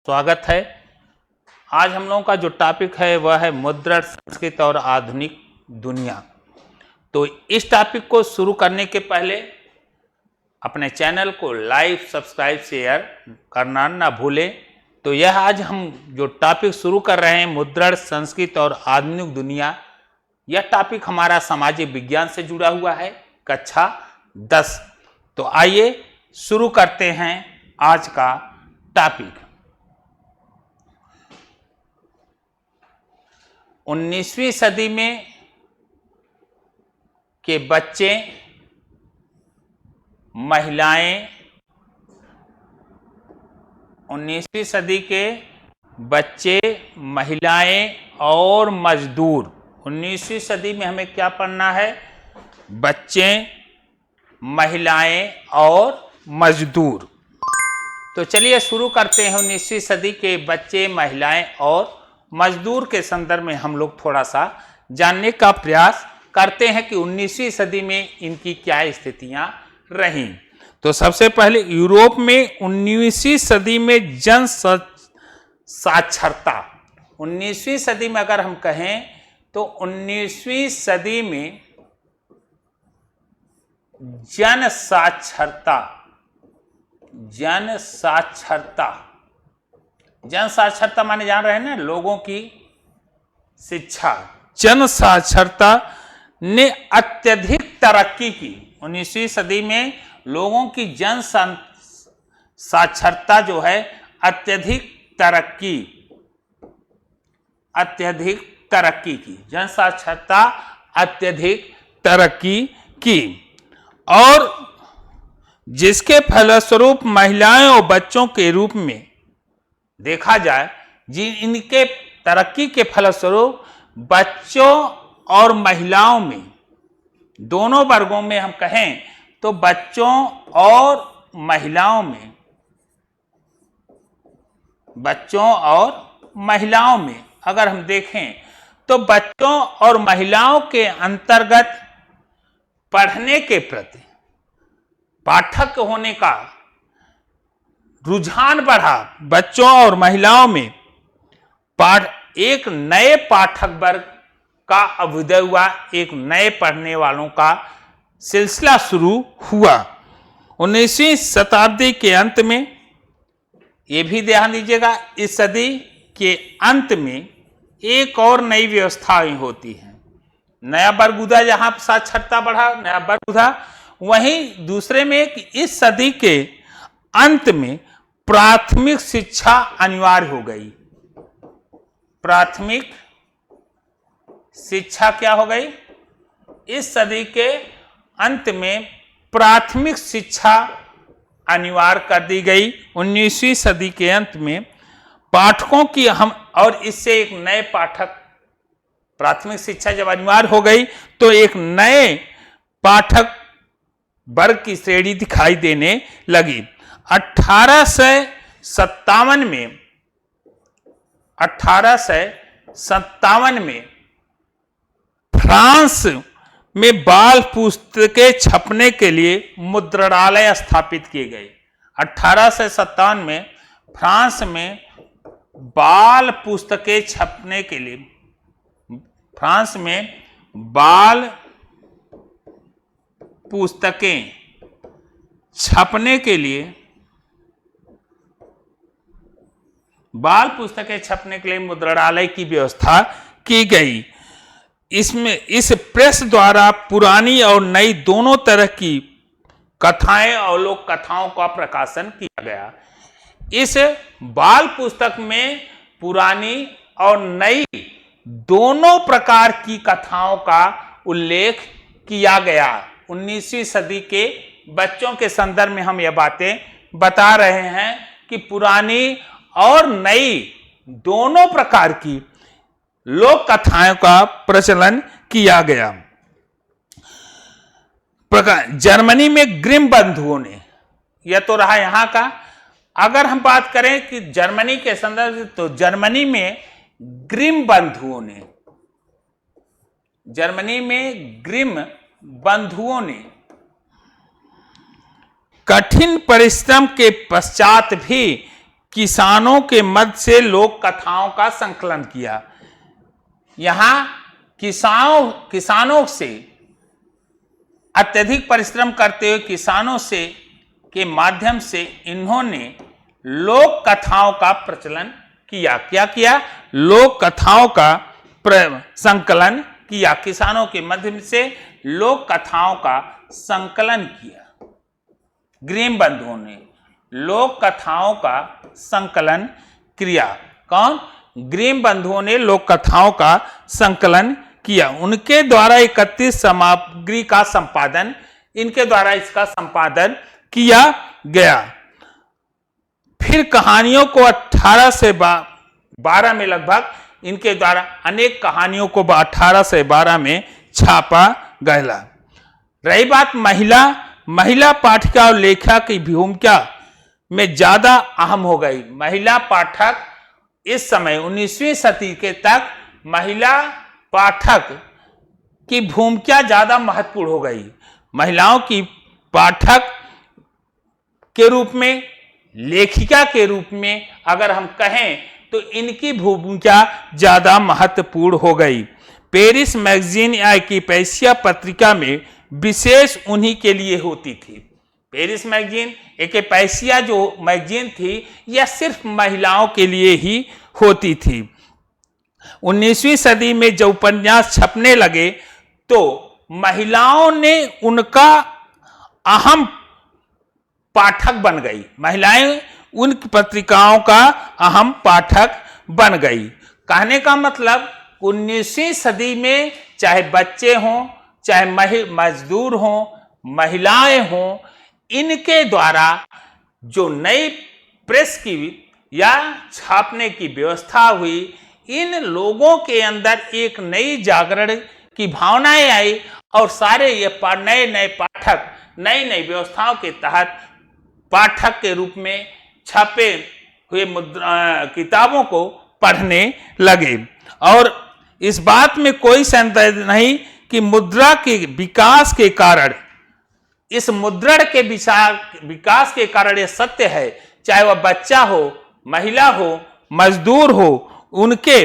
स्वागत है। आज हम लोगों का जो टॉपिक है वह है मुद्रण संस्कृति और आधुनिक दुनिया। तो इस टॉपिक को शुरू करने के पहले अपने चैनल को लाइक, सब्सक्राइब, शेयर करना ना भूलें। तो यह आज हम जो टॉपिक शुरू कर रहे हैं मुद्रण संस्कृति और आधुनिक दुनिया, यह टॉपिक हमारा सामाजिक विज्ञान से जुड़ा हुआ है, कक्षा 10। तो आइए शुरू करते हैं आज का टॉपिक। 19वीं सदी में के बच्चे, महिलाएं, 19वीं सदी के बच्चे, महिलाएं और मजदूर। 19वीं सदी में हमें क्या पढ़ना है? बच्चे, महिलाएं और मजदूर। तो चलिए शुरू करते हैं। 19वीं सदी के बच्चे, महिलाएं और मजदूर के संदर्भ में हम लोग थोड़ा सा जानने का प्रयास करते हैं कि 19वीं सदी में इनकी क्या स्थितियां रहीं। तो सबसे पहले यूरोप में 19वीं सदी में जन साक्षरता। 19वीं सदी में अगर हम कहें तो 19वीं सदी में जन साक्षरता, जन साक्षरता माने जान रहे हैं ना, लोगों की शिक्षा। जन साक्षरता ने अत्यधिक तरक्की की। 19वीं सदी में लोगों की जन साक्षरता जो है अत्यधिक तरक्की की। जन साक्षरता अत्यधिक तरक्की की और जिसके फलस्वरूप महिलाएं और बच्चों के रूप में देखा जाए, इनके तरक्की के फलस्वरूप बच्चों और महिलाओं में, दोनों वर्गों में हम कहें तो बच्चों और महिलाओं में अगर हम देखें तो बच्चों और महिलाओं के अंतर्गत पढ़ने के प्रति पाठक होने का रुझान बढ़ा। बच्चों और महिलाओं में एक नए पाठक वर्ग का अभ्युदय हुआ, एक नए पढ़ने वालों का सिलसिला शुरू हुआ। 19वीं शताब्दी के अंत में, ये भी ध्यान दीजिएगा, इस सदी के अंत में एक और नई व्यवस्थाएं होती हैं। नया बरगुदा, जहां साक्षरता बढ़ा, नया बरगुदा। वहीं दूसरे में इस सदी के अंत में प्राथमिक शिक्षा अनिवार्य हो गई। प्राथमिक शिक्षा क्या हो गई? इस सदी के अंत में प्राथमिक शिक्षा अनिवार्य कर दी गई। 19वीं सदी के अंत में पाठकों की और इससे एक नए पाठक, प्राथमिक शिक्षा जब अनिवार्य हो गई तो एक नए पाठक वर्ग की श्रेणी दिखाई देने लगी। 1857 में फ्रांस में बाल पुस्तकें छपने के लिए मुद्रणालय स्थापित किए गए। 1857 में फ्रांस में बाल पुस्तकें छपने के लिए, फ्रांस में बाल पुस्तकें छपने के लिए मुद्रणालय की व्यवस्था की गई। इसमें इस प्रेस द्वारा पुरानी और नई दोनों तरह की कथाएं और लोक कथाओं का प्रकाशन किया गया। इस बाल पुस्तक में पुरानी और नई दोनों प्रकार की कथाओं का उल्लेख किया गया। 19वीं सदी के बच्चों के संदर्भ में हम यह बातें बता रहे हैं कि पुरानी और नई दोनों प्रकार की लोक कथाओं का प्रचलन किया गया। जर्मनी में ग्रिम बंधुओं ने, यह तो रहा यहां का। अगर हम बात करें कि जर्मनी के संदर्भ से, तो जर्मनी में ग्रिम बंधुओं ने कठिन परिश्रम के पश्चात भी किसानों के मध्य से लोक कथाओं का संकलन किया। यहां किसानों से अत्यधिक परिश्रम करते हुए किसानों से के माध्यम से इन्होंने लोक कथाओं का प्रचलन किया। क्या किया? लोक कथाओं का संकलन किया। किसानों के माध्यम से लोक कथाओं का संकलन किया। ग्रीम बंधुओं ने लोक कथाओं का संकलन किया। कौन? ग्रीम बंधुओं ने लोक कथाओं का संकलन किया। उनके द्वारा एकत्रित सामग्री का संपादन, इनके द्वारा इसका संपादन किया गया। फिर कहानियों को 18 से 12 में लगभग इनके द्वारा अनेक कहानियों को 18 से 12 में छापा गया। रही बात महिला पाठिका और लेखिका की भूमिका में ज्यादा अहम हो गई। महिला पाठक इस समय 19वीं सदी के तक महिला पाठक की भूमिका ज्यादा महत्वपूर्ण हो गई। महिलाओं की पाठक के रूप में, लेखिका के रूप में अगर हम कहें तो इनकी भूमिका ज्यादा महत्वपूर्ण हो गई। पेरिस मैगजीन या एकिपेसिया पत्रिका में विशेष उन्हीं के लिए होती थी। पेरिस मैगजीन, एकिपेसिया जो मैगजीन थी, यह सिर्फ महिलाओं के लिए ही होती थी। 19वीं सदी में जब उपन्यास छपने लगे तो महिलाओं ने उनका अहम पाठक बन गई। महिलाएं उन पत्रिकाओं का अहम पाठक बन गई। कहने का मतलब 19वीं सदी में चाहे बच्चे हों, चाहे मजदूर हों, महिलाएं हों, इनके द्वारा जो नई प्रेस की या छापने की व्यवस्था हुई, इन लोगों के अंदर एक नई जागरण की भावनाएं आई और सारे ये नए पाठक नई नई व्यवस्थाओं के तहत पाठक के रूप में छपे हुए किताबों को पढ़ने लगे। और इस बात में कोई संदेह नहीं कि मुद्रा के विकास के कारण, इस मुद्रण के विकास के कारण यह सत्य है, चाहे वह बच्चा हो, महिला हो, मजदूर हो, उनके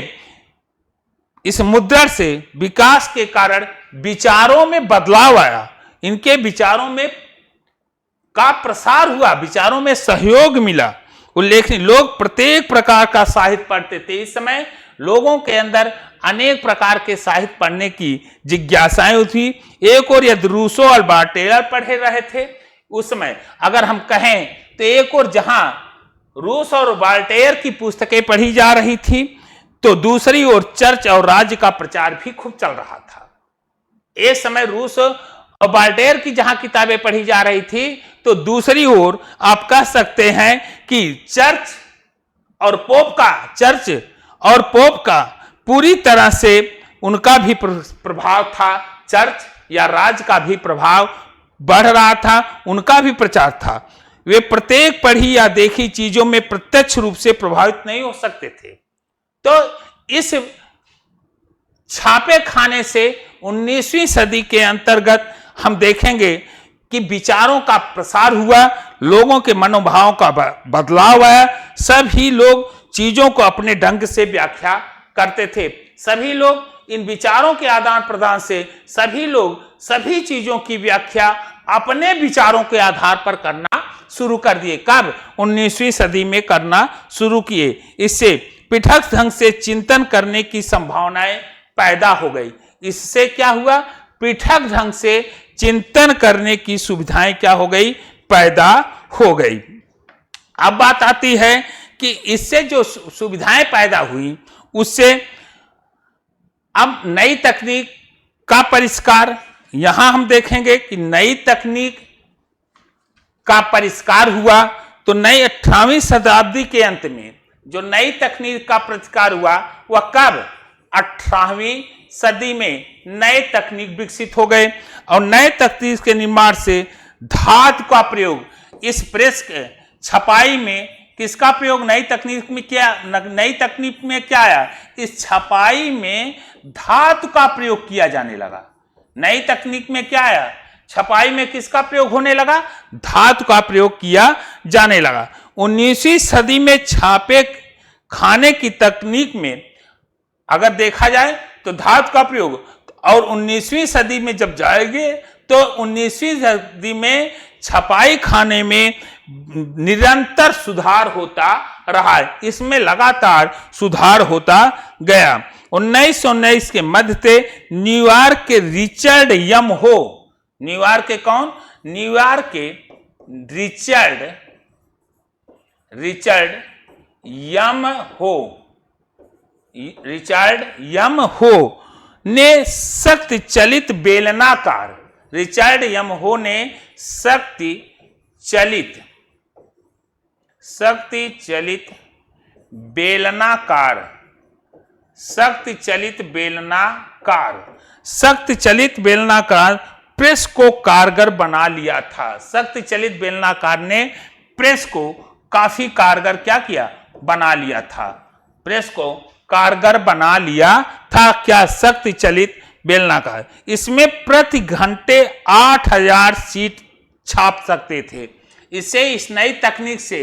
इस मुद्रण से विकास के कारण विचारों में बदलाव आया। इनके विचारों में का प्रसार हुआ, विचारों में सहयोग मिला। उल्लेखनीय, लोग प्रत्येक प्रकार का साहित्य पढ़ते थे। इस समय लोगों के अंदर अनेक प्रकार के साहित्य पढ़ने की जिज्ञासाएं थी। एक और यदि रूसो और वोल्टेयर पढ़े रहे थे उस समय, अगर हम कहें तो एक और जहां रूस और वोल्टेयर की पुस्तकें पढ़ी जा रही थी, तो दूसरी ओर चर्च और राज्य का प्रचार भी खूब चल रहा था। एक समय रूस और वोल्टेयर की जहां किताबें पढ़ी जा रही थी, तो दूसरी ओर आप कह सकते हैं कि चर्च और पोप का पूरी तरह से उनका भी प्रभाव था। चर्च या राज्य का भी प्रभाव बढ़ रहा था, उनका भी प्रचार था। वे प्रत्येक पढ़ी या देखी चीजों में प्रत्यक्ष रूप से प्रभावित नहीं हो सकते थे। तो इस छापे खाने से 19वीं सदी के अंतर्गत हम देखेंगे कि विचारों का प्रसार हुआ, लोगों के मनोभावों का बदलाव आया। सभी लोग चीजों को अपने ढंग से व्याख्या करते थे। सभी लोग इन विचारों के आदान प्रदान से सभी लोग सभी चीजों की व्याख्या अपने विचारों के आधार पर करना शुरू कर दिए। कब? 19वीं सदी में करना शुरू किए। इससे पृथक ढंग से चिंतन करने की संभावनाएं पैदा हो गई। इससे क्या हुआ? पृथक ढंग से चिंतन करने की सुविधाएं क्या हो गई? पैदा हो गई। अब बात आती है कि इससे जो सुविधाएं पैदा हुई, उससे अब नई तकनीक का परिष्कार। यहां हम देखेंगे कि नई तकनीक का परिष्कार हुआ, तो नई 18वीं शताब्दी के अंत में जो नई तकनीक का परिष्कार हुआ, वह कब? 18वीं सदी में नए तकनीक विकसित हो गए। और नए तकनीक के निर्माण से धातु का प्रयोग, इस प्रेस के छपाई में किसका प्रयोग नई तकनीक में किया? नई तकनीक में क्या आया? इस छपाई में धातु का प्रयोग किया जाने लगा। नई तकनीक में क्या आया? छपाई में किसका प्रयोग होने लगा? धातु का प्रयोग किया जाने लगा। 19वीं सदी में छापे खाने की तकनीक में अगर देखा जाए तो धातु का प्रयोग, और 19वीं सदी में जब जाएंगे तो 19वीं सदी में छपाई खाने में निरंतर सुधार होता रहा है, इसमें लगातार सुधार होता गया। 1919 के मध्य से न्यूयॉर्क के रिचर्ड यम हो, न्यूयॉर्क के कौन? न्यूयॉर्क के रिचर्ड यम हो ने शक्ति चलित बेलनाकार, रिचर्ड यम हो ने शक्ति चलित बेलनाकार प्रेस को कारगर बना लिया था। शक्ति चलित बेलनाकार ने प्रेस को काफी कारगर क्या किया? बना लिया था। प्रेस को कारगर बना लिया था क्या? शक्ति चलित बेलनाकार। इसमें प्रति घंटे 8000 शीट छाप सकते थे। इसे इस नई तकनीक से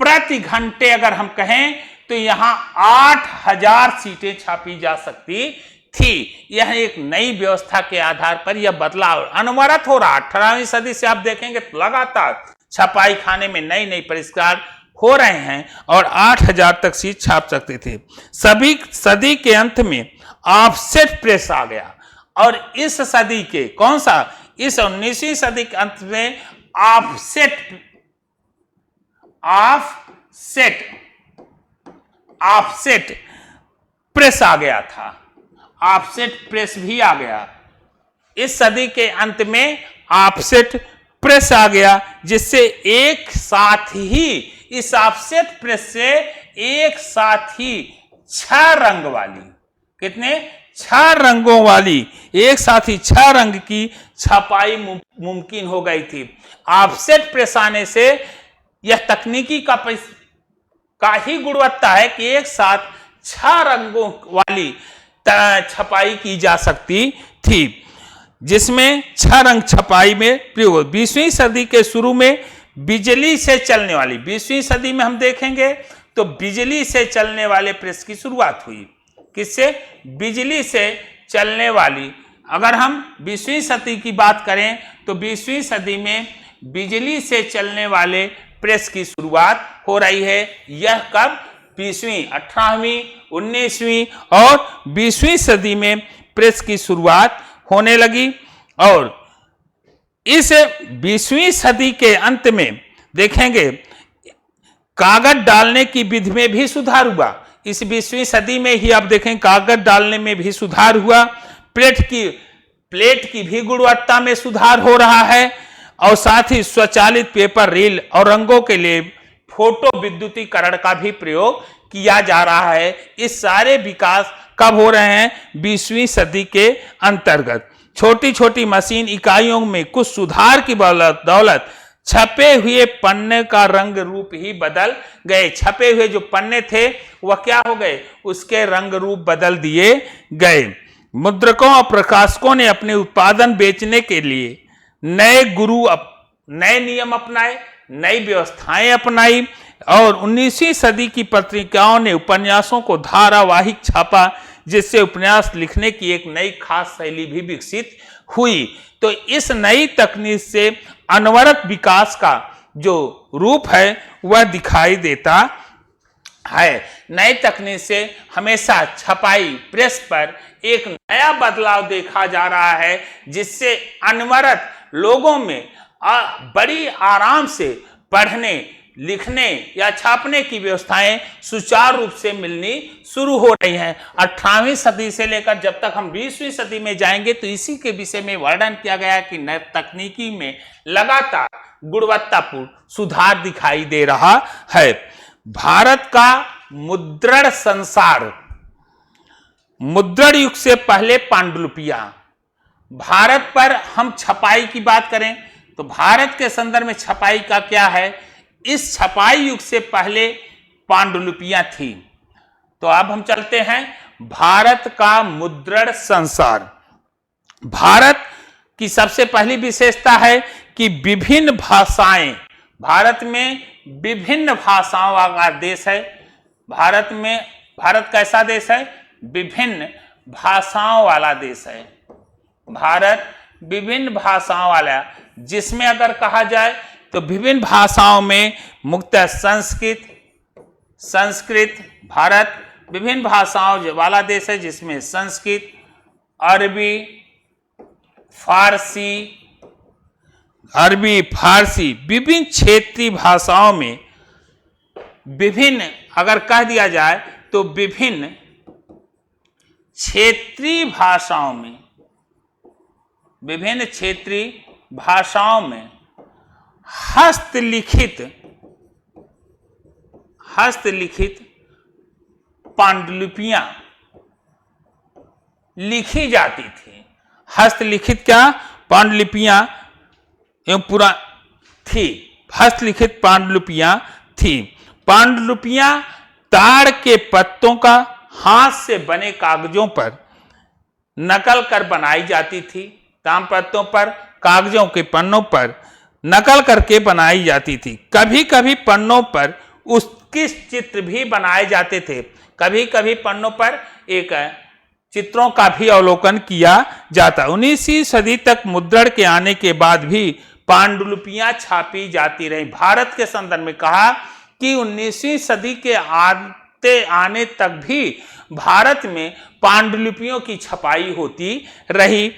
प्रति घंटे अगर हम कहें तो यहां 8000 सीटें छापी जा सकती थी। यह एक नई व्यवस्था के आधार पर यह बदलाव अनवरत हो रहा। 18वीं सदी से आप देखेंगे तो लगातार छपाई खाने में नई नई परिष्कार हो रहे हैं और 8000 तक सीट छाप सकते थे। सभी सदी के अंत में ऑफसेट प्रेस आ गया और इस सदी के कौन सा? इस 19वीं सदी के अंत में ऑफसेट प्रेस आ गया था। ऑफसेट प्रेस भी आ गया। इस सदी के अंत में ऑफसेट प्रेस आ गया, जिससे एक साथ ही इस ऑफसेट प्रेस से एक साथ ही 6 रंग वाली, कितने? 6 रंगों वाली, एक साथ ही 6 रंग की छपाई मुमकिन हो गई थी। ऑफसेट प्रेस आने से यह तकनीकी का ही गुणवत्ता है कि एक साथ 6 रंगों वाली छपाई की जा सकती थी, जिसमें 6 रंग छपाई में प्रयोग। 20वीं सदी के शुरू में बिजली से चलने वाली, 20वीं सदी में हम देखेंगे तो बिजली से चलने वाले प्रेस की शुरुआत हुई। किससे? बिजली से चलने वाली। अगर हम 20वीं सदी की बात करें तो 20वीं सदी में बिजली से चलने वाले प्रेस की शुरुआत हो रही है। यह कब? 20वीं, 18वीं, 19वीं और 20वीं सदी में प्रेस की शुरुआत होने लगी। और इस 20वीं सदी के अंत में देखेंगे कागज डालने की विधि में भी सुधार हुआ। इस 20वीं सदी में ही आप देखें कागज डालने में भी सुधार हुआ। प्लेट की भी गुणवत्ता में सुधार हो रहा है और साथ ही स्वचालित पेपर रील और रंगों के लिए फोटो विद्युतीकरण का भी प्रयोग किया जा रहा है। इस सारे विकास कब हो रहे हैं? 20वीं सदी के अंतर्गत। छोटी छोटी मशीन इकाइयों में कुछ सुधार की बदौलत छपे हुए पन्ने का रंग रूप ही बदल गए। छपे हुए जो पन्ने थे वह क्या हो गए? उसके रंग रूप बदल दिए गए। मुद्रकों और प्रकाशकों ने अपने उत्पादन बेचने के लिए नए नियम अपनाए, नई व्यवस्थाएं अपनाई और 19वीं सदी की पत्रिकाओं ने उपन्यासों को धारावाहिक छापा, जिससे उपन्यास लिखने की एक नई खास शैली भी विकसित हुई। तो इस नई तकनीक से अनवरत विकास का जो रूप है वह दिखाई देता है। नई तकनीक से हमेशा छपाई प्रेस पर एक नया बदलाव देखा जा रहा है, जिससे अनवरत लोगों में बड़ी आराम से पढ़ने, लिखने या छापने की व्यवस्थाएं सुचारू रूप से मिलनी शुरू हो रही हैं। 18वीं सदी से लेकर जब तक हम 20वीं सदी में जाएंगे तो इसी के विषय में वर्णन किया गया है कि नई तकनीकी में लगातार गुणवत्तापूर्ण सुधार दिखाई दे रहा है। भारत का मुद्रण संसार, मुद्रण युग से पहले पांडुलिपियां। भारत पर हम छपाई की बात करें तो भारत के संदर्भ में छपाई का क्या है? इस छपाई युग से पहले पांडुलिपियां थी। तो अब हम चलते हैं भारत का मुद्रण संसार। भारत की सबसे पहली विशेषता है कि विभिन्न भाषाएं भारत में विभिन्न भाषाओं वाला देश है। भारत कैसा देश है? विभिन्न भाषाओं वाला देश है। भारत विभिन्न भाषाओं वाला, जिसमें अगर कहा जाए तो विभिन्न भाषाओं में मुख्यतः संस्कृत, भारत विभिन्न भाषाओं वाला देश है, जिसमें संस्कृत, अरबी, फारसी विभिन्न क्षेत्रीय भाषाओं में, विभिन्न अगर कह दिया जाए तो विभिन्न क्षेत्रीय भाषाओं में, विभिन्न क्षेत्रीय भाषाओं में हस्तलिखित पांडुलिपियां लिखी जाती थी। हस्तलिखित क्या? पांडुलिपियां एवं पूरा थी। हस्तलिखित पांडुलिपियां थी। पांडुलिपियां ताड़ के पत्तों का हाथ से बने कागजों पर नकल कर बनाई जाती थी। तामपत्रों पर, कागजों के पन्नों पर नकल करके बनाई जाती थी। कभी कभी पन्नों पर उसके चित्र भी बनाए जाते थे। कभी कभी पन्नों पर एक चित्रों का भी अवलोकन किया जाता। 19वीं सदी तक मुद्रण के आने के बाद भी पांडुलिपियां छापी जाती रही। भारत के संदर्भ में कहा कि 19वीं सदी के आने तक भी भारत में पांडुलिपियों की छपाई होती रही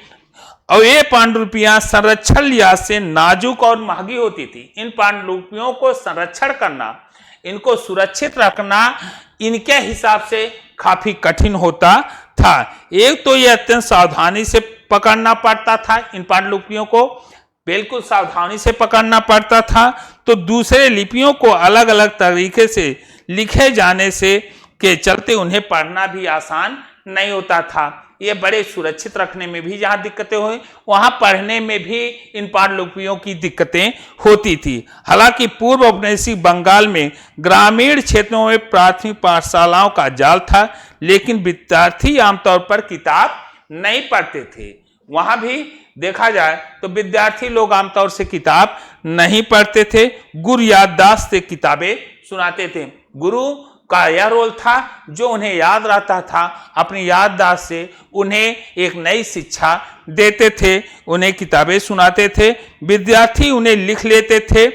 और ये पांडुलिपियां संरक्षण लिहाज से नाजुक और महंगी होती थी। इन पांडुलिपियों को संरक्षण करना, इनको सुरक्षित रखना इनके हिसाब से काफी कठिन होता था। एक तो ये अत्यंत सावधानी से पकड़ना पड़ता था, इन पांडुलिपियों को बिल्कुल सावधानी से पकड़ना पड़ता था। तो दूसरे लिपियों को अलग अलग तरीके से लिखे जाने से के चलते उन्हें पढ़ना भी आसान नहीं होता था। ये बड़े सुरक्षित रखने में भी जहां दिक्कतें हुई, वहां पढ़ने में भी इन पांडुलिपियों की दिक्कतें होती थी। हालांकि पूर्व औपनिवेशिक बंगाल में ग्रामीण क्षेत्रों में प्राथमिक पाठशालाओं का जाल था, लेकिन विद्यार्थी आमतौर पर किताब नहीं पढ़ते थे। वहां भी देखा जाए तो विद्यार्थी लोग आमतौर से किताब नहीं पढ़ते थे। गुरु याददाश्त से किताबें सुनाते थे। गुरु का यह रोल था जो उन्हें याद रहता था, अपनी याददाश्त से उन्हें एक नई शिक्षा देते थे, उन्हें किताबें सुनाते थे, विद्यार्थी उन्हें लिख लेते थे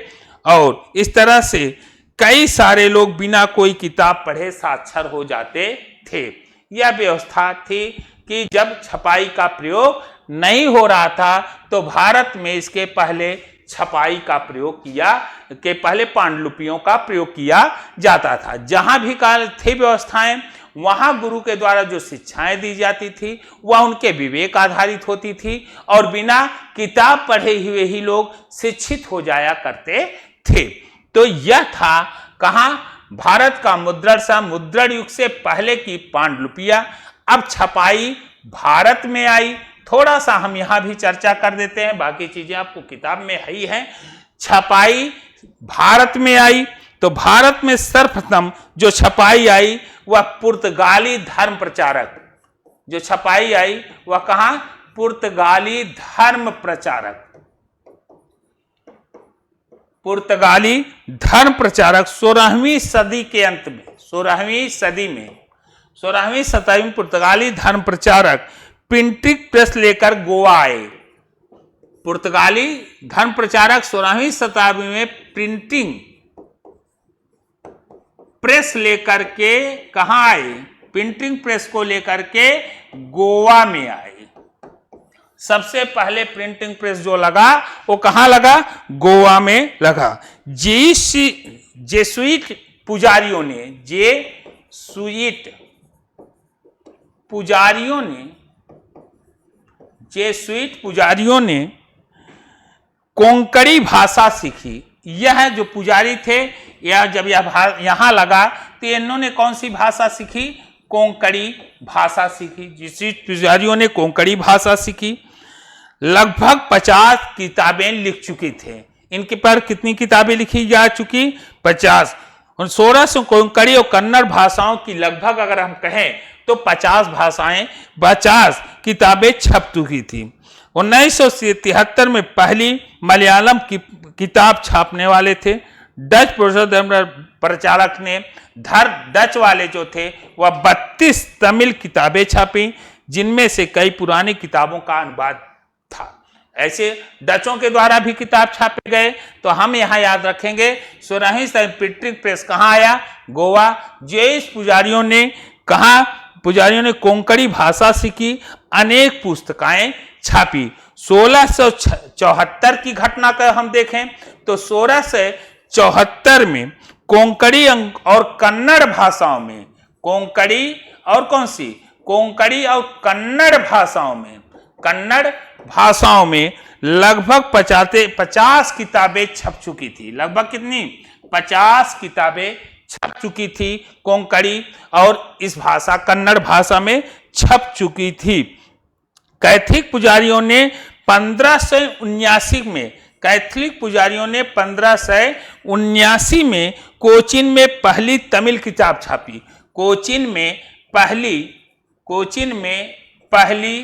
और इस तरह से कई सारे लोग बिना कोई किताब पढ़े साक्षर हो जाते थे। यह व्यवस्था थी कि जब छपाई का प्रयोग नहीं हो रहा था तो भारत में इसके पहले छपाई का प्रयोग पहले पांडुलिपियों का प्रयोग किया जाता था। जहां भी काल थे व्यवस्थाएं, वहां गुरु के द्वारा जो शिक्षाएं दी जाती थी वह उनके विवेक आधारित होती थी और बिना किताब पढ़े हुए ही लोग शिक्षित हो जाया करते थे। तो यह था कहां? भारत का मुद्रण युग से पहले की पांडुलिपियां। अब छपाई भारत में आई, थोड़ा सा हम यहां भी चर्चा कर देते हैं, बाकी चीजें आपको किताब में ही हैं। छपाई भारत में आई तो भारत में सर्वप्रथम जो छपाई आई वह पुर्तगाली धर्म प्रचारक, जो छपाई आई वह कहां? पुर्तगाली धर्म प्रचारक। पुर्तगाली धर्म प्रचारक 16वीं सदी के अंत में, 16वीं शताब्दी में पुर्तगाली धर्म प्रचारक प्रिंटिंग प्रेस लेकर गोवा आए। पुर्तगाली धर्म प्रचारक 16वीं शताब्दी में प्रिंटिंग प्रेस लेकर के कहां आए? प्रिंटिंग प्रेस को लेकर के गोवा में आए। सबसे पहले प्रिंटिंग प्रेस जो लगा वो कहां लगा? गोवा में लगा। जेसुइट पुजारियों ने कोंकणी भाषा सीखी। यह जो पुजारी थे, यह जब यहां लगा तो इन्होंने कौन सी भाषा सीखी? कोंकणी भाषा सीखी। जेसुइट पुजारियों ने कोंकणी भाषा सीखी। लगभग 50 किताबें लिख चुके थे। इनके पर कितनी किताबें लिखी जा चुकी? 50। 1600 कोंकणी और कन्नड़ भाषाओं की लगभग अगर हम कहें तो 50 किताबें छप चुकी थी। 1973 में पहली मलयालम की किताब छापने वाले थे। डच प्रचारक ने डच वाले जो थे वह 32 तमिल किताबें छापी, जिनमें से कई पुरानी किताबों का अनुवाद था। ऐसे डचों के द्वारा भी किताब छापे गए। तो हम यहाँ याद रखेंगे 16वीं सदी पिट्रिक प्रेस कहाँ आया? गोवा। जेइस पुजारियों ने कोंकणी भाषा सीखी, अनेक पुस्तकें छापी। 1674 की घटना का हम देखें तो 1674 में कोंकणी और कन्नड़ भाषाओं में, कोंकणी और कौन सी? कोंकणी और कन्नड़ भाषाओं में लगभग 50 किताबें छप चुकी थी। लगभग कितनी? 50 किताबें छप चुकी थी कोंकणी और इस भाषा कन्नड़ भाषा में छप चुकी थी। कैथोलिक पुजारियों ने 1579 में कोचीन में पहली तमिल किताब छापी। कोचीन में पहली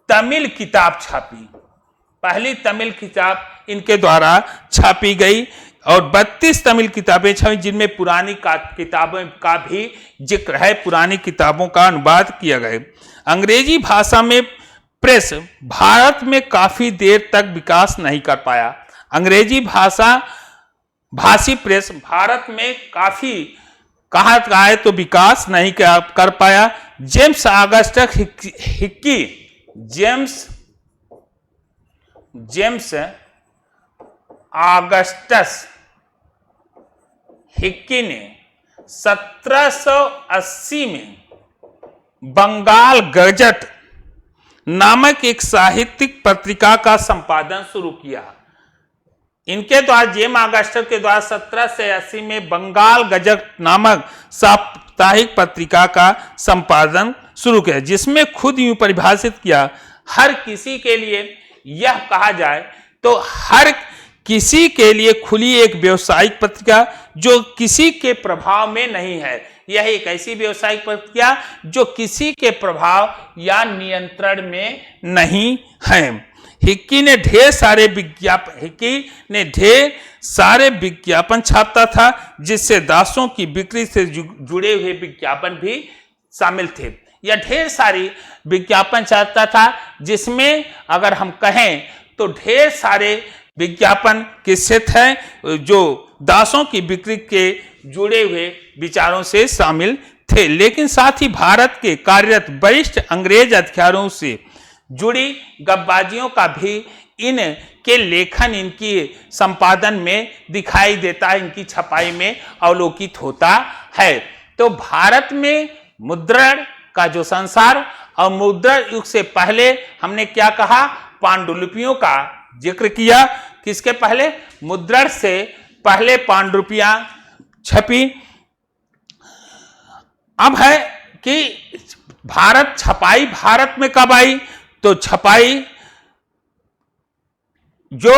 तमिल किताब छापी। पहली तमिल किताब इनके द्वारा छापी गई और 32 तमिल किताबें छपी, जिनमें पुरानी किताबों का भी जिक्र है, पुरानी किताबों का अनुवाद किया गया। अंग्रेजी भाषा में प्रेस भारत में काफी देर तक विकास नहीं कर पाया। अंग्रेजी भाषी प्रेस भारत में काफी कहा है तो विकास नहीं कर पाया। जेम्स ऑगस्टस हिक्की ने 1780 में बंगाल गजट नामक एक साहित्यिक पत्रिका का संपादन शुरू किया। इनके द्वारा जेम्स ऑगस्टस के द्वारा 1780 में बंगाल गजट नामक साप्ताहिक पत्रिका का संपादन शुरू किया, जिसमें खुद यूं परिभाषित किया, हर किसी के लिए यह कहा जाए तो हर किसी के लिए खुली एक व्यावसायिक पत्रिका जो किसी के प्रभाव में नहीं है। यह एक ऐसी व्यावसायिक पत्रिका जो किसी के प्रभाव या नियंत्रण में नहीं है। हिक्की ने ढेर सारे विज्ञापन छापता था, जिससे दासों की बिक्री से जुड़े हुए विज्ञापन भी शामिल थे। यह ढेर सारी विज्ञापन छापता था, जिसमें अगर हम कहें तो ढेर सारे विज्ञापन किससे थे? जो दासों की बिक्री के जुड़े हुए विचारों से शामिल थे। लेकिन साथ ही भारत के कार्यरत वरिष्ठ अंग्रेज अधिकारियों से जुड़ी गपबाजियों का भी इनके लेखन, इनकी संपादन में दिखाई देता है, इनकी छपाई में अवलोकित होता है। तो भारत में मुद्रण का जो संसार और मुद्रण युग से पहले हमने क्या कहा? पांडुलिपियों का जिक्र किया। किसके पहले? मुद्रण से पहले पांडुलिपियां छपी। अब है कि छपाई भारत में कब आई? तो छपाई जो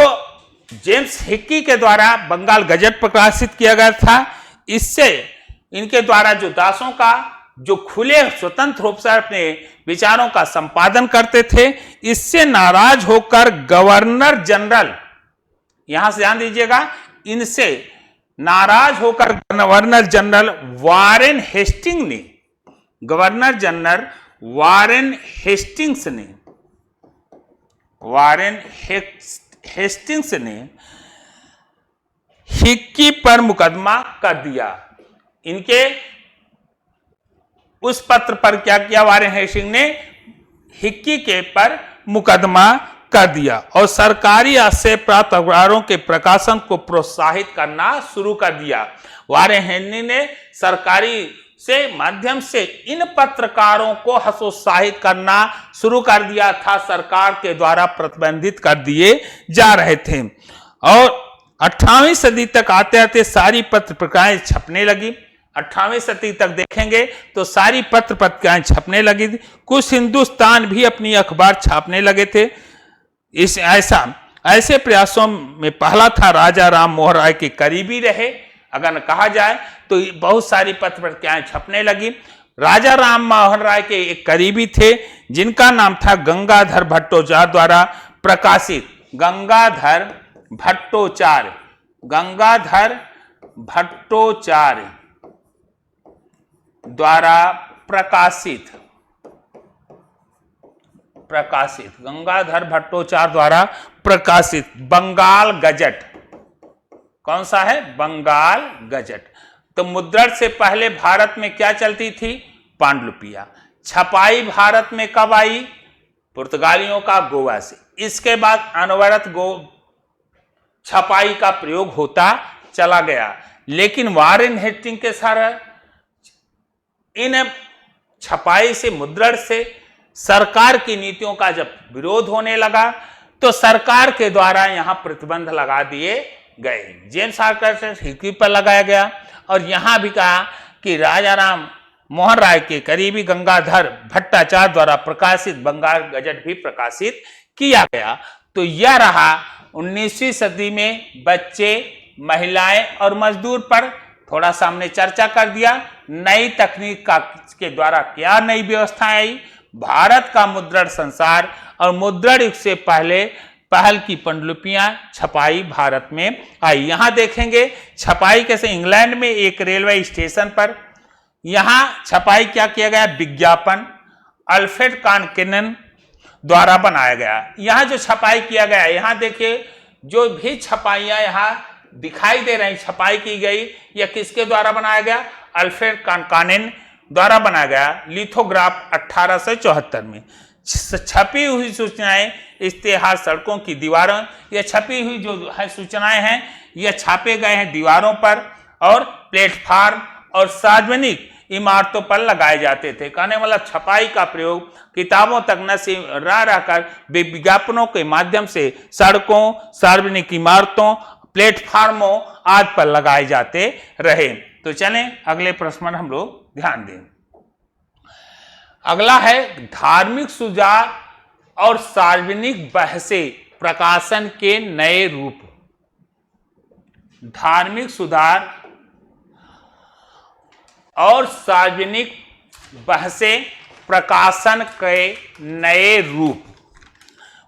जेम्स हिक्की के द्वारा बंगाल गजट प्रकाशित किया गया था, इससे इनके द्वारा जो दासों का जो खुले स्वतंत्र रूप से अपने विचारों का संपादन करते थे, इससे नाराज होकर गवर्नर जनरल, यहां से ध्यान दीजिएगा, इनसे नाराज होकर गवर्नर जनरल वारेन हेस्टिंग्स ने हिक्की पर मुकदमा कर दिया। इनके उस पत्र पर क्या किया? वारेन हेस्टिंग्स ने हिक्की के पर मुकदमा कर दिया और सरकारी आश्रय प्राप्त अखबारों के प्रकाशन को प्रोत्साहित करना शुरू कर दिया। वारेन हेस्टिंग्स ने सरकारी से माध्यम से इन पत्रकारों को हतोत्साहित करना शुरू कर दिया था, सरकार के द्वारा प्रतिबंधित कर दिए जा रहे थे। और 18वीं सदी तक आते आते सारी पत्र पत्रिकाएं छपने लगी। 18वीं सदी तक देखेंगे तो सारी पत्र पत्रिकाएं छपने लगी थी। कुछ हिंदुस्तान भी अपनी अखबार छापने लगे थे। ऐसे प्रयासों में पहला था राजा राम मोहन राय के करीबी रहे, अगर कहा जाए तो बहुत सारी पत्र पत्रिकाएं छपने लगी। राजा राम मोहन राय के एक करीबी थे, जिनका नाम था गंगाधर भट्टाचार्य द्वारा प्रकाशित गंगाधर भट्टाचार्य, गंगाधर भट्टाचार्य द्वारा प्रकाशित, गंगाधर भट्टाचार्य द्वारा प्रकाशित बंगाल गजट। कौन सा है? बंगाल गजट। तो मुद्रण से पहले भारत में क्या चलती थी? पांडुलिपियां। छपाई भारत में कब आई? पुर्तगालियों का गोवा से। इसके बाद अनवरत छपाई का प्रयोग होता चला गया, लेकिन वारेन हेस्टिंग के साथ इन छपाई से, मुद्रण से सरकार की नीतियों का जब विरोध होने लगा तो सरकार के द्वारा यहां प्रतिबंध लगा दिए गए। जेम्स आर्कर से हिकी पर लगाया गया और यहां भी कहा कि राजा राम मोहन राय के करीबी गंगाधर भट्टाचार्य द्वारा प्रकाशित बंगाल गजट भी प्रकाशित किया गया। तो यह रहा 19वीं सदी में बच्चे, महिलाएं और मजदूर पर थोड़ा सा हमने चर्चा कर दिया। नई तकनीक के द्वारा क्या नई व्यवस्था आई, भारत का मुद्रण संसार और मुद्रण युग से पहल की पांडुलिपियां छपाई भारत में आई। यहां देखेंगे छपाई कैसे, इंग्लैंड में एक रेलवे स्टेशन पर यहां छपाई क्या किया गया? विज्ञापन अल्फ्रेड कॉनकेनन द्वारा बनाया गया। यहां जो छपाई किया गया, यहां देखिए जो भी छपाइयां यहां दिखाई दे रही, छपाई की गई, यह किसके द्वारा बनाया गया? अल्फ्रेड कॉनकेनन द्वारा बनाया गया। लिथोग्राफ 1874 में। छपी हुई सूचनाएं, इश्तेहार सड़कों की दीवारों, यह छपी हुई जो है सूचनाएं हैं, यह छापे गए हैं दीवारों पर और प्लेटफार्म और सार्वजनिक इमारतों पर लगाए जाते थे। कहने वाला छपाई का प्रयोग किताबों तक न सिर्फ रहकर विज्ञापनों के माध्यम से सड़कों, सार्वजनिक इमारतों, प्लेटफार्मों आदि पर लगाए जाते रहे। तो चलें अगले प्रश्न पर हम लोग ध्यान दें। अगला है धार्मिक सुधार और सार्वजनिक बहसें प्रकाशन के नए रूप। धार्मिक सुधार और सार्वजनिक बहसें प्रकाशन के नए रूप।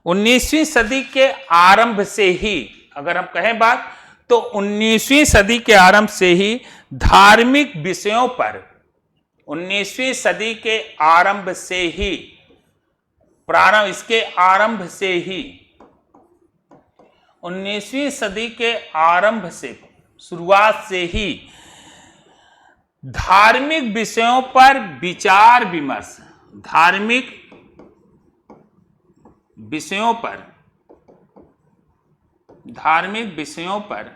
19वीं सदी के आरंभ से ही, अगर हम कहें बात, तो 19वीं सदी के आरंभ से ही धार्मिक विषयों पर, 19वीं सदी के आरंभ से ही, इसके आरंभ से ही, 19वीं सदी के आरंभ से, शुरुआत से ही धार्मिक विषयों पर विचार विमर्श, धार्मिक विषयों पर, धार्मिक विषयों पर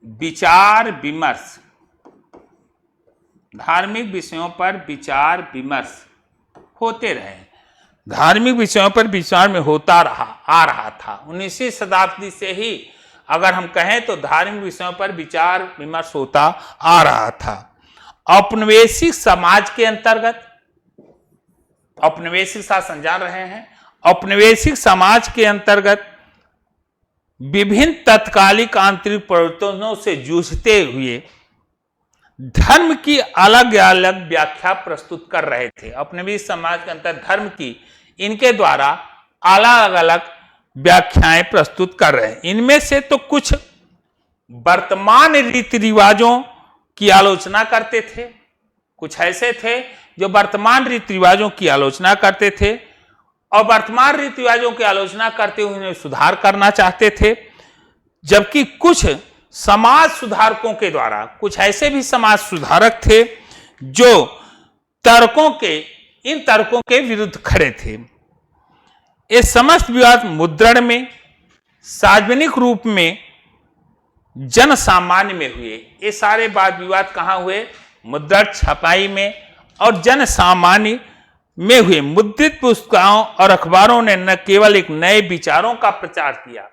विचार विमर्श, धार्मिक विषयों पर विचार विमर्श होते रहे। धार्मिक विषयों पर विचार में होता आ रहा था। 19वीं शताब्दी से ही अगर हम कहें तो धार्मिक विषयों पर विचार विमर्श होता आ रहा था। औपनिवेशिक समाज के अंतर्गत, औपनिवेशिक शासन जान रहे हैं, औपनिवेशिक समाज के अंतर्गत विभिन्न तत्कालिक आंतरिक परिवर्तनों से जूझते हुए धर्म की अलग अलग व्याख्या प्रस्तुत कर रहे थे। औपनिवेशिक समाज के अंतर धर्म की इनके द्वारा अलग अलग व्याख्याएं प्रस्तुत कर रहे हैं। इनमें से तो कुछ वर्तमान रीति रिवाजों की आलोचना करते थे, कुछ ऐसे थे जो वर्तमान रीति रिवाजों की आलोचना करते थे और वर्तमान रीति रिवाजों की आलोचना करते हुए उन्हें सुधार करना चाहते थे। जबकि कुछ समाज सुधारकों के द्वारा, कुछ ऐसे भी समाज सुधारक थे जो इन तर्कों के विरुद्ध खड़े थे। ये समस्त विवाद मुद्रण में, सार्वजनिक रूप में, जन सामान्य में हुए। ये सारे वाद विवाद कहाँ हुए? मुद्रण, छपाई में और जन सामान्य में हुए। मुद्रित पुस्तकों और अखबारों ने न केवल एक नए विचारों का प्रचार किया,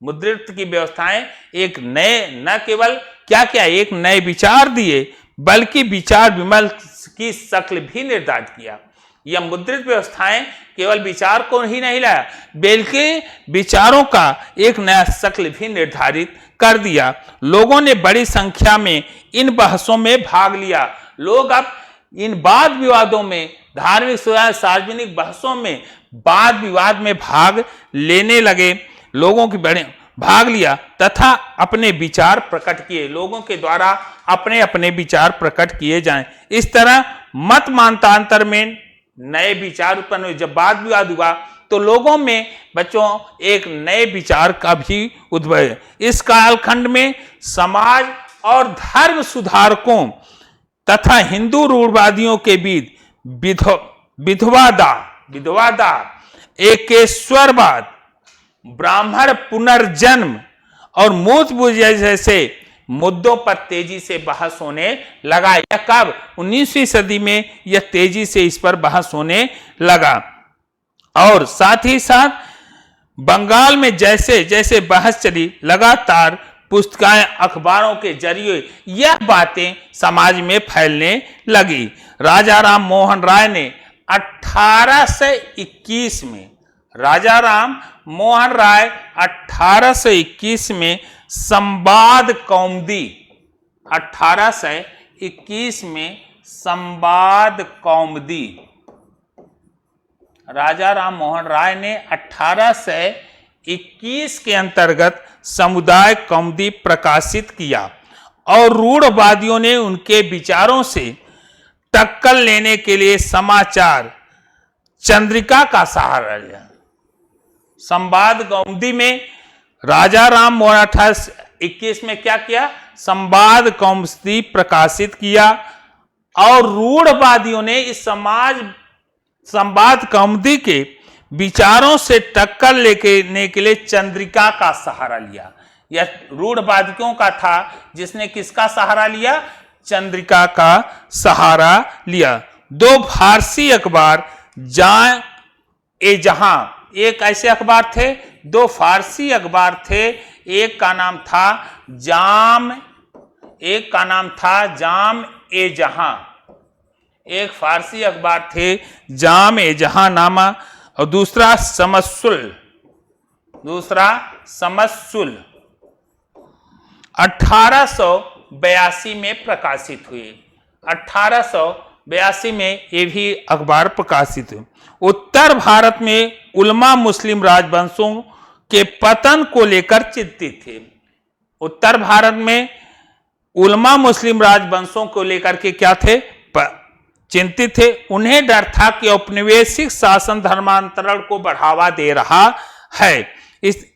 मुद्रित की व्यवस्थाएं एक नए, न केवल क्या क्या एक नए विचार दिए, बल्कि विचार विमर्श की शक्ल भी निर्धारित किया। यह मुद्रित व्यवस्थाएं केवल विचार को ही नहीं लाया, बल्कि विचारों का एक नया शक्ल भी निर्धारित कर दिया। लोगों ने बड़ी संख्या में इन बहसों में भाग लिया। लोग अब इन वाद विवादों में, धार्मिक सार्वजनिक बहसों में, वाद विवाद में भाग लेने लगे। लोगों की बड़े भाग लिया तथा अपने विचार प्रकट किए। लोगों के द्वारा अपने अपने विचार प्रकट किए जाएं। इस तरह मत मानतांतर में नए विचार उत्पन्न हुए। जब वाद विवाद हुआ तो लोगों में बच्चों एक नए विचार का भी उद्भव है। इस कालखंड में समाज और धर्म सुधारकों तथा हिंदू रूढ़वादियों के बीच विधवादा, एकेश्वरवाद, ब्राह्मण पुनर्जन्म और मूत पूजा जैसे मुद्दों पर तेजी से बहस होने लगा। यह कब? 19वीं सदी में यह तेजी से इस पर बहस होने लगा। और साथ ही साथ बंगाल में जैसे जैसे बहस चली, लगातार पुस्तकें, अखबारों के जरिए यह बातें समाज में फैलने लगी। राजा राम मोहन राय ने 1821 में, राजा राम मोहन राय 1821 में संवाद कौमुदी, 1821 में संवाद कौमुदी, राजा राम मोहन राय ने 1821 के अंतर्गत समुदाय कौमुदी प्रकाशित किया और रूढ़वादियों ने उनके विचारों से टक्कर लेने के लिए समाचार चंद्रिका का सहारा लिया। संवाद कौमुदी में राजा राम मोहन 1821 में क्या किया? संवाद कौमुदी प्रकाशित किया और रूढ़वादियों ने इस संवाद कौमुदी के विचारों से टक्कर लेने के लिए चंद्रिका का सहारा लिया। यह रूढ़वादियों का था जिसने किसका सहारा लिया? चंद्रिका का सहारा लिया। दो फारसी अखबार जां-ए-जहां, एक ऐसे अखबार थे, दो फारसी अखबार थे, एक का नाम था जाम-ए-जहां, एक फारसी अखबार थे जाम-ए-जहां नामा, और दूसरा समस्सुल 1882 में प्रकाशित हुए। 1882 में ये भी अखबार प्रकाशित हुए। उत्तर भारत में उलमा मुस्लिम राजवंशों के पतन को लेकर चिंतित थे। उत्तर भारत में उलमा मुस्लिम राजवंशों को लेकर के क्या थे? चिंतित थे। उन्हें डर था कि औपनिवेशिक शासन धर्मांतरण को बढ़ावा दे रहा है। इस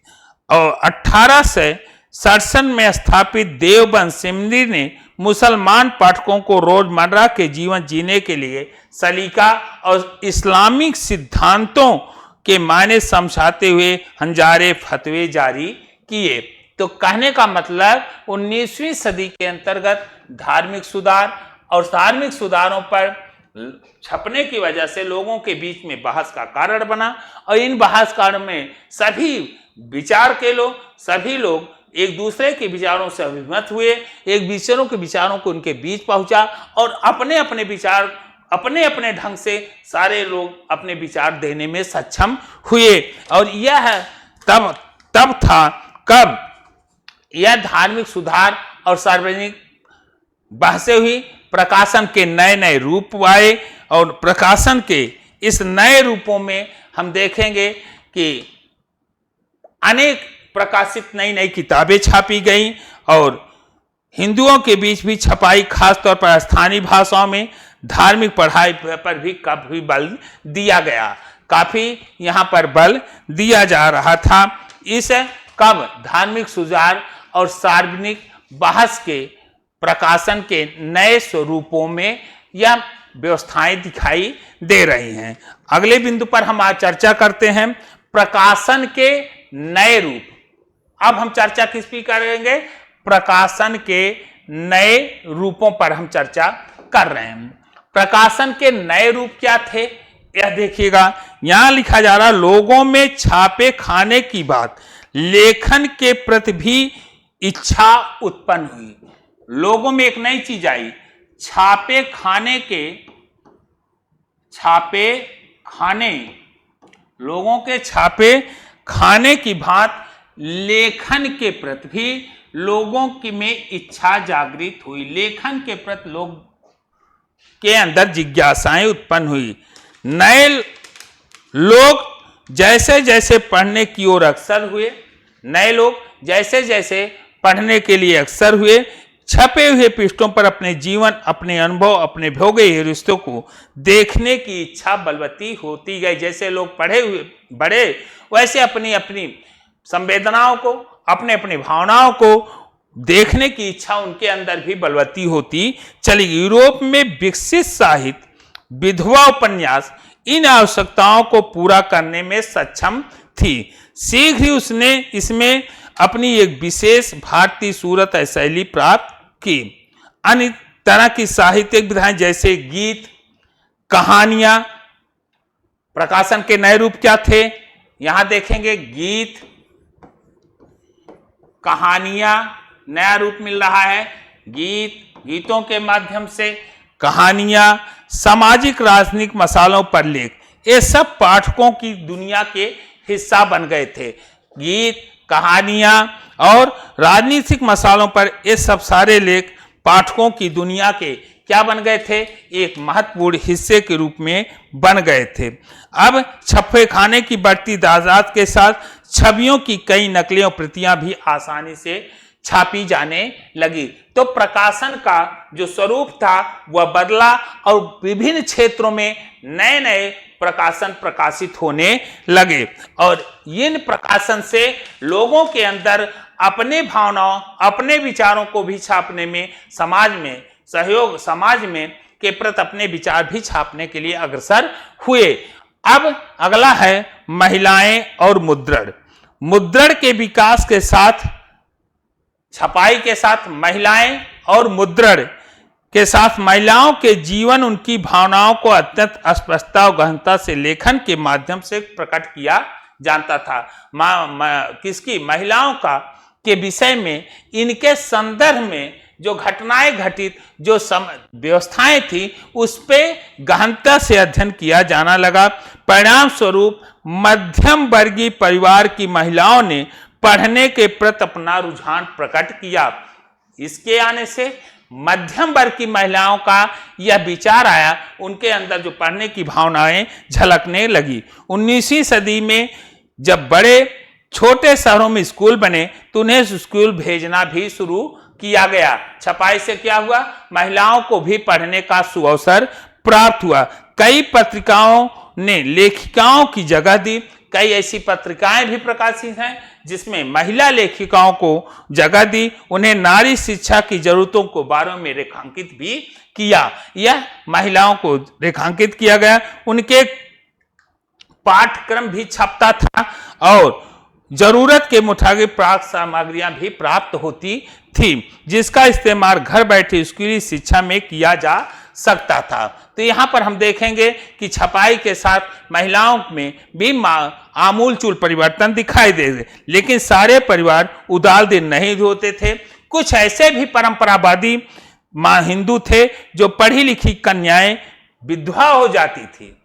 1867 में स्थापित देवबंद सेमिनरी ने मुसलमान पाठकों को रोजमर्रा के जीवन जीने के लिए सलीका और इस्लामिक सिद्धांतों के मायने समझाते हुए हंजारे फतवे जारी किए। तो कहने का मतलब 19वीं सदी के अंतर्गत धार्मिक सुधार और धार्मिक सुधारों पर छपने की वजह से लोगों के बीच में बहस का कारण बना और इन बहस कारण में सभी विचार के लोग, सभी लोग एक दूसरे के विचारों से अभिमत हुए, एक दूसरों के विचारों को उनके बीच पहुंचा और अपने अपने विचार अपने अपने ढंग से सारे लोग अपने विचार देने में सक्षम हुए। और यह तब था कब यह धार्मिक सुधार और सार्वजनिक बहसें हुई, प्रकाशन के नए नए रूप आए और प्रकाशन के इस नए रूपों में हम देखेंगे कि अनेक प्रकाशित नई नई किताबें छापी गई और हिंदुओं के बीच भी छपाई, खासतौर पर स्थानीय भाषाओं में धार्मिक पढ़ाई पर भी काफी बल दिया गया, काफी यहाँ पर बल दिया जा रहा था। इस कब धार्मिक सुधार और सार्वजनिक बहस के प्रकाशन के नए स्वरूपों में यह व्यवस्थाएं दिखाई दे रही हैं। अगले बिंदु पर हम आज चर्चा करते हैं प्रकाशन के नए रूप। अब हम चर्चा किस पर करेंगे? प्रकाशन के नए रूपों पर हम चर्चा कर रहे हैं। प्रकाशन के नए रूप क्या थे? यह देखिएगा, यहां लिखा जा रहा, लोगों में छापे खाने की बात, लेखन के प्रति भी इच्छा उत्पन्न हुई। लोगों में एक नई चीज आई, छापे खाने, लोगों के छापे खाने की बात, लेखन के प्रति भी लोगों की में इच्छा जागृत हुई। लेखन के प्रति लोग के अंदर जिज्ञासाएं उत्पन्न हुई। नए लोग जैसे जैसे पढ़ने की ओर अग्रसर हुए, नए लोग जैसे जैसे पढ़ने के लिए अग्रसर हुए, छपे हुए पृष्ठों पर अपने जीवन, अपने अनुभव, अपने भोगे हुए रिश्तों को देखने की इच्छा बलवती होती गई। जैसे लोग पढ़े हुए बढ़े, वैसे अपनी अपनी संवेदनाओं को, अपने अपनी भावनाओं को देखने की इच्छा उनके अंदर भी बलवती होती चली गई। यूरोप में विकसित साहित्य, विधवा उपन्यास इन आवश्यकताओं को पूरा करने में सक्षम थी। शीघ्र ही उसने इसमें अपनी एक विशेष भारतीय सूरत शैली प्राप्त की। अन्य तरह की साहित्यिक विधाएं जैसे गीत, कहानियां, प्रकाशन के नए रूप क्या थे, यहां देखेंगे गीत, कहानियां, नया रूप मिल रहा है। गीतों के माध्यम से कहानियां, सामाजिक राजनीतिक मसालों पर लेख, ये सब पाठकों की दुनिया के हिस्सा बन गए थे। गीत, कहानियां और राजनीतिक मसालों पर ये सब सारे लेख पाठकों की दुनिया के क्या बन गए थे, एक महत्वपूर्ण हिस्से के रूप में बन गए थे। अब छप्पे खाने की बढ़ती तादाद के साथ छवियों की कई नकलें और प्रतियां भी आसानी से छापी जाने लगी। तो प्रकाशन का जो स्वरूप था वह बदला और विभिन्न क्षेत्रों में नए नए प्रकाशन प्रकाशित होने लगे और इन प्रकाशन से लोगों के अंदर अपने भावनाओं, अपने विचारों को भी छापने में, समाज में सहयोग, समाज में के प्रति अपने विचार भी छापने के लिए अग्रसर हुए। अब अगला है महिलाएं और मुद्रण। मुद्रण के विकास के साथ, छपाई के साथ महिलाएं और मुद्रण के साथ महिलाओं के जीवन, उनकी भावनाओं को अत्यंत स्पष्टता और गहनता से लेखन के माध्यम से प्रकट किया जाता था। किसकी, महिलाओं का के विषय में, इनके संदर्भ में जो घटनाएं घटित, जो व्यवस्थाएं थी, उस पर गहनता से अध्ययन किया जाना लगा। परिणाम स्वरूप मध्यम वर्गीय परिवार की महिलाओं ने पढ़ने के प्रति अपना रुझान प्रकट किया। इसके आने से मध्यम वर्ग की महिलाओं का यह विचार आया, उनके अंदर जो पढ़ने की भावनाएं झलकने लगी। 19वीं सदी में जब बड़े छोटे शहरों में स्कूल बने तो उन्हें स्कूल भेजना भी शुरू किया गया। छपाई से क्या हुआ, महिलाओं को भी पढ़ने का सुअवसर प्राप्त हुआ। कई पत्रिकाओं ने लेखिकाओं की जगह दी। कई ऐसी पत्रिकाएं भी प्रकाशित हैं जिसमें महिला लेखिकाओं को जगह दी, उन्हें नारी शिक्षा की जरूरतों को बारे में रेखांकित भी किया। यह महिलाओं को रेखांकित किया गया, उनके पाठ्यक्रम भी छपता था और जरूरत के मुताबिक पाठ्य सामग्रियां भी प्राप्त होती थी, जिसका इस्तेमाल घर बैठे स्कूली शिक्षा में किया जा सकता था। तो यहाँ पर हम देखेंगे कि छपाई के साथ महिलाओं में भी आमूल चूल परिवर्तन दिखाई दे रहे, लेकिन सारे परिवार उदार दिन नहीं होते थे। कुछ ऐसे भी परंपरावादी हिंदू थे जो पढ़ी लिखी कन्याएं विधवा हो जाती थी।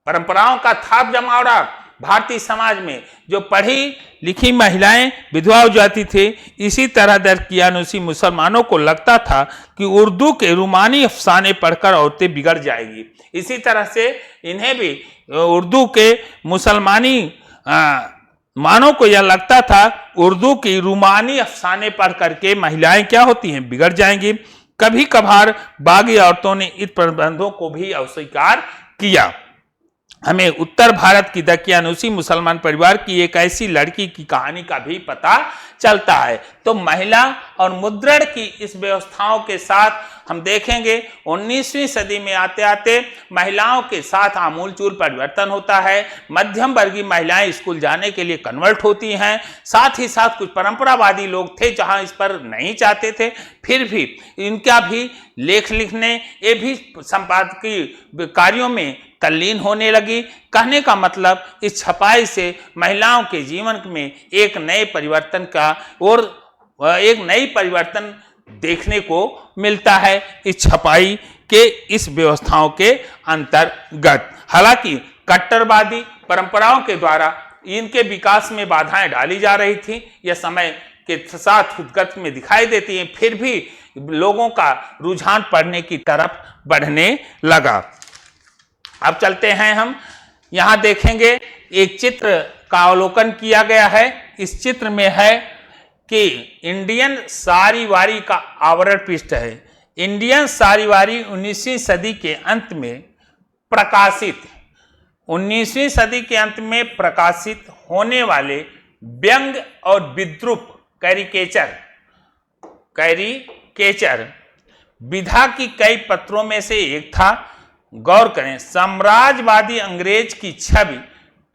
परंपराओं का थाप जमावड़ा भारतीय समाज में, जो पढ़ी लिखी महिलाएं विधवा हो जाती थी। इसी तरह दरकियानुसी मुसलमानों को लगता था कि उर्दू के रूमानी अफसाने पढ़कर औरतें बिगड़ जाएगी। इसी तरह से इन्हें भी उर्दू के मुसलमानी मानों को यह लगता था उर्दू की रूमानी अफसाने पढ़ करके महिलाएं क्या होती हैं, बिगड़ जाएंगी। कभी कभार बागी औरतों ने इन प्रतिबंधों को भी अस्वीकार किया। हमें उत्तर भारत की दकियानुसी मुसलमान परिवार की एक ऐसी लड़की की कहानी का भी पता चलता है। तो महिला और मुद्रण की इस व्यवस्थाओं के साथ हम देखेंगे 19वीं सदी में आते आते महिलाओं के साथ आमूलचूल परिवर्तन होता है। मध्यम वर्गीय महिलाएं स्कूल जाने के लिए कन्वर्ट होती हैं। साथ ही साथ कुछ परंपरावादी लोग थे जहां इस पर नहीं चाहते थे, फिर भी इनका भी लेख लिखने, ये भी संपादकीय कार्यों में तल्लीन होने लगी। कहने का मतलब इस छपाई से महिलाओं के जीवन में एक नए परिवर्तन का और एक नई परिवर्तन देखने को मिलता है इस छपाई के इस व्यवस्थाओं के अंतर्गत। हालांकि कट्टरवादी परंपराओं के द्वारा इनके विकास में बाधाएं डाली जा रही थी, यह समय के साथ गति में दिखाई देती हैं, फिर भी लोगों का रुझान पढ़ने की तरफ बढ़ने लगा। अब चलते हैं हम, यहां देखेंगे एक चित्र का अवलोकन किया गया है। इस चित्र में है कि इंडियन सारीवारी का आवरण पृष्ठ है। इंडियन सारीवारी 19वीं सदी के अंत में प्रकाशित 19वीं सदी के अंत में प्रकाशित होने वाले व्यंग और विद्रूप कैरिकेचर विधा की कई पत्रों में से एक था। गौर करें, साम्राज्यवादी अंग्रेज की छवि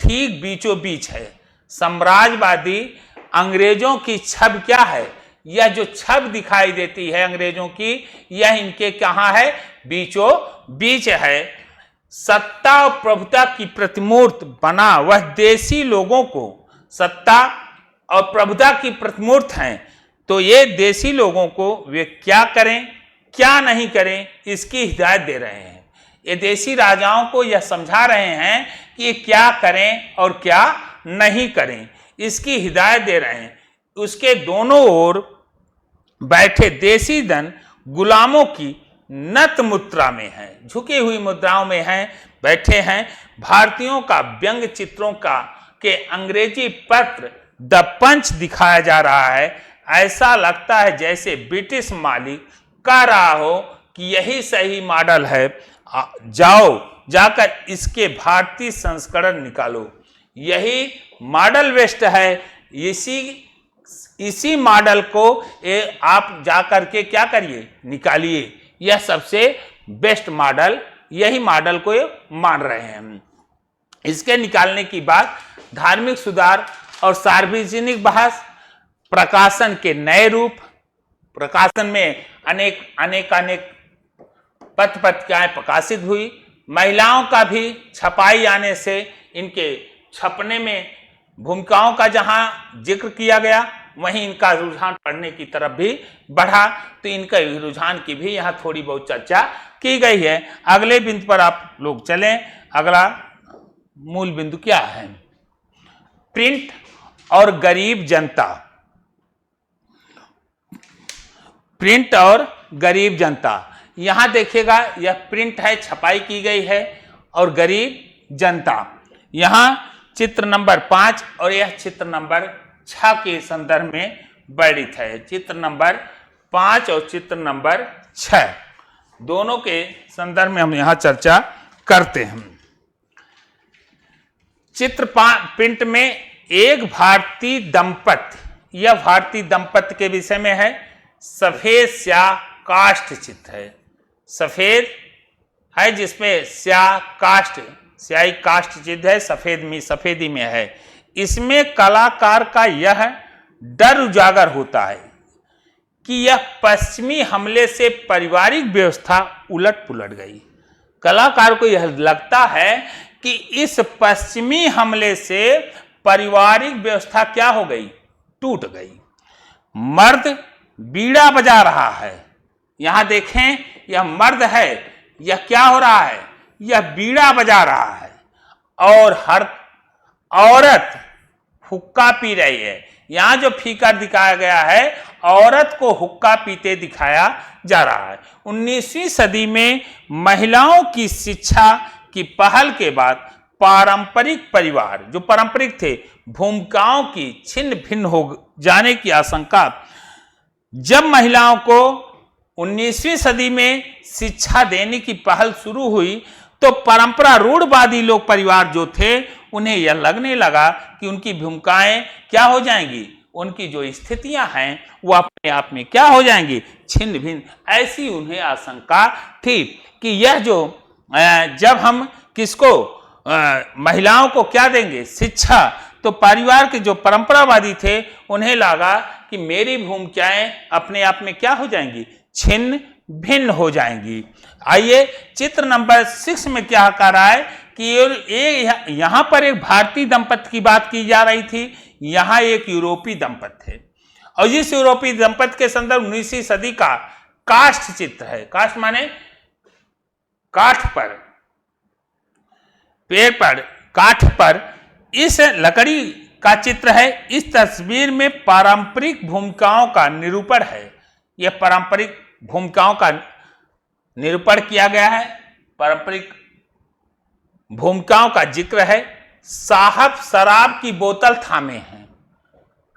ठीक बीचों बीच है। साम्राज्यवादी अंग्रेजों की छवि क्या है? यह जो छवि दिखाई देती है अंग्रेजों की, यह इनके कहाँ है? बीचों बीच है। सत्ता और प्रभुता की प्रतिमूर्त बना वह देसी लोगों को, सत्ता और प्रभुता की प्रतिमूर्त हैं, तो ये देसी लोगों को वे क्या करें क्या नहीं करें इसकी हिदायत दे रहे हैं। ये देसी राजाओं को यह समझा रहे हैं कि ये क्या करें और क्या नहीं करें, इसकी हिदायत दे रहे हैं। उसके दोनों ओर बैठे देसी दन गुलामों की नत मुद्रा में हैं, झुकी हुई मुद्राओं में हैं, बैठे हैं। भारतीयों का व्यंग चित्रों का के अंग्रेजी पत्र द पंच दिखाया जा रहा है। ऐसा लगता है जैसे ब्रिटिश मालिक कह रहा हो कि यही सही मॉडल है, जाओ जाकर इसके भारतीय संस्करण निकालो। यही मॉडल बेस्ट है, इसी मॉडल को आप जाकर के क्या करिए, निकालिए। यह सबसे बेस्ट मॉडल, यही मॉडल को मान रहे हैं। इसके निकालने की बात धार्मिक सुधार और सार्वजनिक बहस, प्रकाशन के नए रूप, प्रकाशन में अनेक पत्रिकाएं प्रकाशित हुई। महिलाओं का भी छपाई आने से इनके छपने में भूमिकाओं का जहां जिक्र किया गया, वहीं इनका रुझान पढ़ने की तरफ भी बढ़ा, तो इनका रुझान की भी यहाँ थोड़ी बहुत चर्चा की गई है। अगले बिंदु पर आप लोग चलें। अगला मूल बिंदु क्या है? प्रिंट और गरीब जनता। प्रिंट और गरीब जनता, यहां देखिएगा यह प्रिंट है, छपाई की गई है, और गरीब जनता यहां चित्र नंबर 5 और यह चित्र नंबर 6 के संदर्भ में वर्णित है। चित्र नंबर 5 और चित्र नंबर 6 दोनों के संदर्भ में हम यहां चर्चा करते हैं। चित्र प्रिंट में एक भारतीय दंपत्ति, यह भारतीय दंपत्ति के विषय में है। सफेद स्याह काष्ठ चित्र है, सफेद है जिसमें स्याही काष्ठ चित्र है, सफेदी में है। इसमें कलाकार का यह डर उजागर होता है कि यह पश्चिमी हमले से पारिवारिक व्यवस्था उलट पुलट गई। कलाकार को यह लगता है कि इस पश्चिमी हमले से पारिवारिक व्यवस्था क्या हो गई? टूट गई। मर्द बीड़ा बजा रहा है, यहां देखें यह मर्द है, यह क्या हो रहा है? यह बीड़ा बजा रहा है, और हर औरत हुक्का पी रही है। यहां जो फिगर दिखाया गया है, औरत को हुक्का पीते दिखाया जा रहा है। 19वीं सदी में महिलाओं की शिक्षा की पहल के बाद पारंपरिक परिवार, जो पारंपरिक थे, भूमिकाओं की छिन्न भिन्न हो जाने की आशंका। जब महिलाओं को 19वीं सदी में शिक्षा देने की पहल शुरू हुई, तो परंपरा रूढ़वादी लोग परिवार जो थे, उन्हें यह लगने लगा कि उनकी भूमिकाएं क्या हो जाएंगी, उनकी जो स्थितियां हैं वो अपने आप में क्या हो जाएंगी, छिन्न भिन्न। ऐसी उन्हें आशंका थी कि यह जो जब हम किसको महिलाओं को क्या देंगे, शिक्षा, तो परिवार के जो परंपरावादी थे उन्हें लगा कि मेरी भूमिकाएं अपने आप में क्या हो जाएंगी, छिन्न भिन्न हो जाएंगी। आइए चित्र नंबर 6 में क्या कह रहा है कि यहां पर एक भारतीय दंपत्ति की बात की जा रही थी, यहां एक यूरोपीय दंपत्ति है, और इस यूरोपीय दंपत्ति के संदर्भ 19वीं सदी का काष्ठ चित्र है। काष्ठ माने काठ पर, पेड़ पर, काठ पर इस लकड़ी का चित्र है। इस तस्वीर में पारंपरिक भूमिकाओं का निरूपण है। यह पारंपरिक भूमिकाओं का निरूपण किया गया है, पारंपरिक भूमिकाओं का जिक्र है। साहब शराब की बोतल थामे हैं।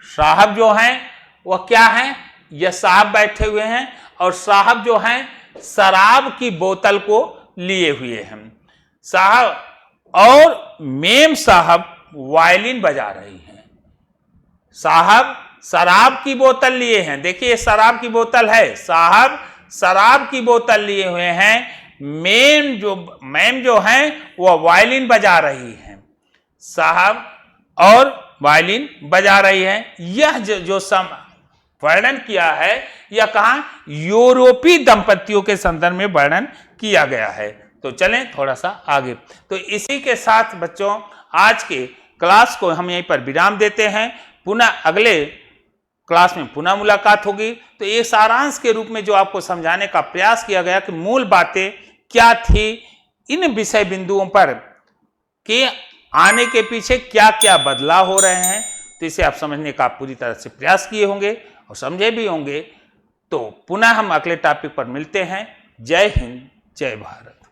साहब जो हैं वह क्या हैं, यह साहब बैठे हुए हैं और साहब जो हैं शराब की बोतल को लिए हुए हैं। साहब और मेम साहब वायलिन बजा रही हैं। साहब शराब की बोतल लिए हैं, देखिए शराब की बोतल है, साहब शराब की बोतल लिए हुए हैं। मैम जो हैं वह वायलिन बजा रही हैं। साहब और वायलिन बजा रही है। यह जो वर्णन किया है यह कहां, यूरोपीय दंपतियों के संदर्भ में वर्णन किया गया है। तो चलें थोड़ा सा आगे। तो इसी के साथ बच्चों आज के क्लास को हम यहीं पर विराम देते हैं। पुनः अगले क्लास में पुनः मुलाकात होगी। तो ये सारांश के रूप में जो आपको समझाने का प्रयास किया गया कि मूल बातें क्या थी, इन विषय बिंदुओं पर के आने के पीछे क्या क्या बदलाव हो रहे हैं, तो इसे आप समझने का पूरी तरह से प्रयास किए होंगे और समझे भी होंगे। तो पुनः हम अगले टॉपिक पर मिलते हैं। जय हिंद, जय भारत।